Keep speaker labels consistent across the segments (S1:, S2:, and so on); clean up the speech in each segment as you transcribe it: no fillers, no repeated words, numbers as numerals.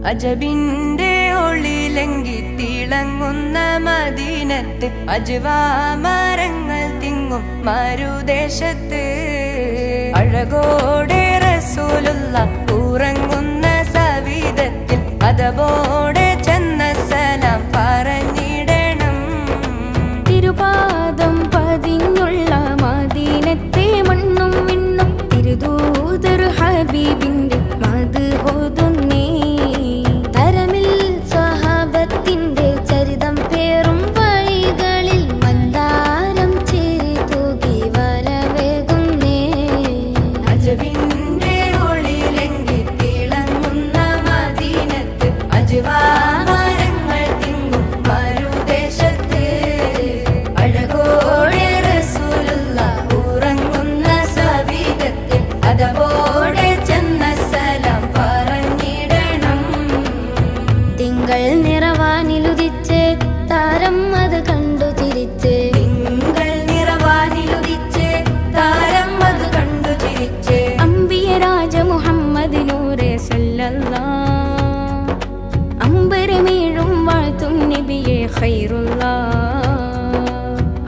S1: അജബിന്റെ ഒളിലെങ്കി തിളങ്ങുന്ന മദീനത്ത് അജ്വാ മരങ്ങൾ തിങ്ങും മരുദേശത്ത് അഴകോടെ റസൂലുള്ള ഉറങ്ങുന്ന സവിധത്തിൽ അതബോടെ ചെന്ന സലാം പറഞ്ഞിടണം.
S2: തിരുപാദം പതിഞ്ഞുള്ള മദീനത്തെ മണ്ണും വിണ്ണും തിരുദൂതർ ഹബീബിന്റെ മത് ഓതുന്നേ. തരമിൽ സ്വഹാബത്തിന്റെ ചരിതം പേറും വഴികളിൽ മന്ദാരം ചേരി തൂകി വരവേകുന്നേ.
S1: അജബിന്റെ ഒളിലെങ്കി തിളങ്ങുന്ന മദീനത്ത് അജ്വാ മരങ്ങൾ തിങ്ങും മരുദേശത്ത് അഴകോടെ റസൂലുള്ള ഉറങ്ങുന്ന സവിധത്തിൽ അതബോടെ ചെന്ന സലാം പറഞ്ഞിടണം.
S2: തിങ്കൾ നിറവാനിലുദിച്ച് താരം അത് കണ്ടു ചിരിച്ച്.
S1: തിങ്കൾ നിറവാനിലുദിച്ച് താരം അത് കണ്ടു ചിരിച്ച്.
S2: അമ്പിയ രാജ മുഹമ്മദ് നൂറെ സല്ലല്ലാഹ് അമ്പരമേഴും വാഴ്ത്തും നബിയെ ഖൈറുല്ലാഹ്.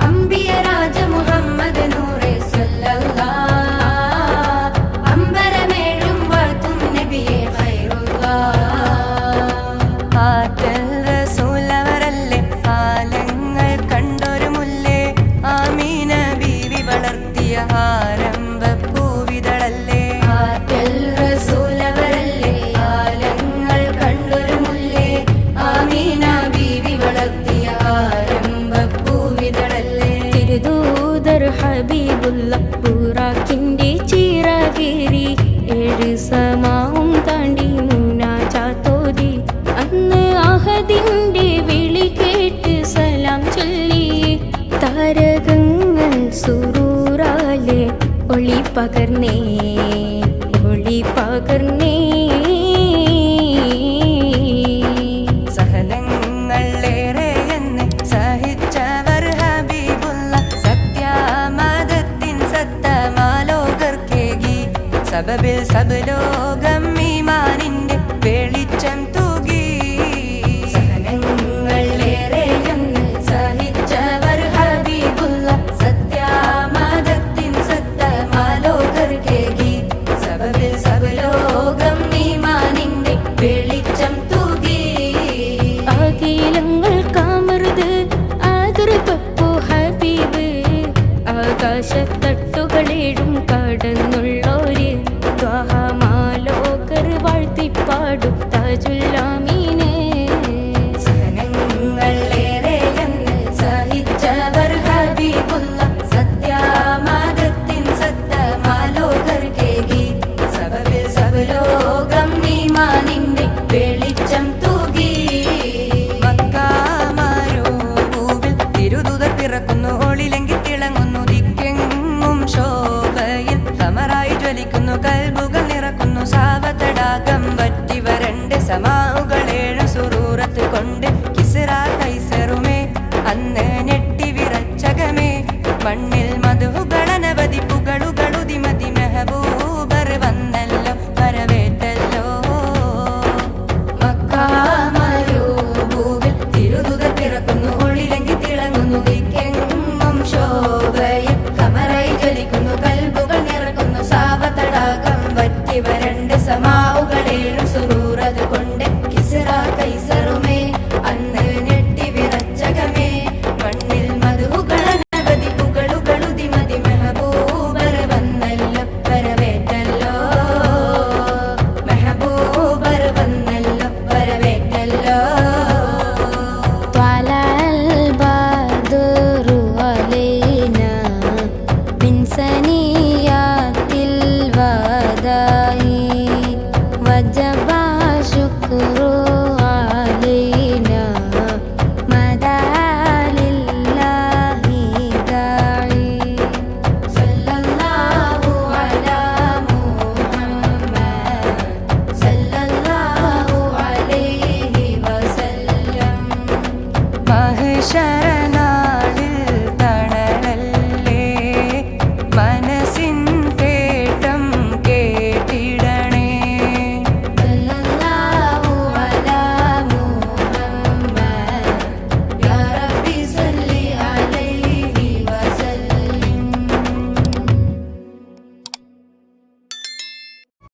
S1: അമ്പിയ രാജ മുഹമ്മദ് നൂറെ സല്ലല്ലാഹ് അമ്പരമേഴും വാഴ്ത്തും നബിയെ ഖൈറുല്ലാഹ്. ആറ്റൽ റസൂലവരല്ലേ കാലങ്ങൾ കണ്ടൊരു മുല്ലേ ആമീന ബീവി വളർത്തിയ ആരംഭപ്പൂവിതളല്ലേ. ആറ്റൽ റസൂലവരല്ലേ കാലങ്ങൾ കണ്ടൊരു മുല്ലേ ആമീന ബീവി വളർത്തിയ ആരംഭപ്പൂവിതളല്ലേ.
S2: തിരുദൂതർ ഹബീബുള്ള ബുറാക്കിന്റെ ചിറകേറി ഏഴ് സമാവും താണ്ടി മുനാജാത്തോതി. അന്ന് അഹദിന്റെ വിളി കേട്ട് സലാം ചൊല്ലി താരകങ്ങൾ സുറൂറാലെ ഒളി പകർന്നേ ഒളി പകർന്നേ.
S1: സഹനങ്ങളേറെ എന്ന് സഹിച്ചവർ ഹബീബുള്ള സത്യമതത്തിൻ സത്തമാലോകർക്കേകി സബബിൽ സബലോകം ഈമാനിന്റെ വെളിച്ചം തൂകി. സഹനങ്ങളേറെ എന്ന് സഹിച്ചവർ ഹബീബുള്ള സത്യമതത്തിൻ സത്തമാലോകർക്കേകി സബബിൽ സബലോകം ഈമാനിന്റെ വെളിച്ചം തൂകി.
S2: അഖിലങ്ങൾ കാമറുത് ആദർപ്പപ്പു ഹബീബ് ആകാശത്തട്ടുകളേഴും കടന്നുള്ളോര് ദ്വാഹമാലോകർ വാഴ്ത്തിപ്പാടും താജുല്ലാമീനെ.
S1: സഹനങ്ങളേറെ എന്ന് സഹിച്ചവർ ഹബീബുള്ള സത്യമതത്തിൻ സത്തമാലോകർക്കേകി സബബിൽ സബലോകം ഈമാനിന്റെ വെളിച്ചം തൂകി. മക്കാമരുഭൂവിൽ തിരുദൂതർ പിറക്കുന്നു ഒളിലെങ്കി തിളങ്ങുന്നു ദിക്കെങ്ങും ശോഭയിൽ കമറായി ജ്വലിക്കുന്നു കൽബുകൾ നിറക്കുന്നു സാവതടാകം വറ്റി വരണ്ട് സമാഉകളേഴു സുറൂറത്ത് കൊണ്ട് കിസ്റ കൈസറുമേ അന്ന് ഞെട്ടി വിറച്ചകമേ. മണ്ണിൽ മധുകളനവധി പുകളുകളുതി മതി മെഹബൂബർ വന്നല്ലോ വരവേറ്റല്ലോ. മക്കാമരുഭൂവിൽ തിരുദൂതർ പിറക്കുന്നു ഒളിലെങ്കി തിളങ്ങുന്നു ദിക്കെങ്ങും ശോഭയിൽ കമറായി ജ്വലിക്കുന്നു കൽബുകൾ നിറക്കുന്നു സാവതടാകം വറ്റി വരണ്ട് സമാ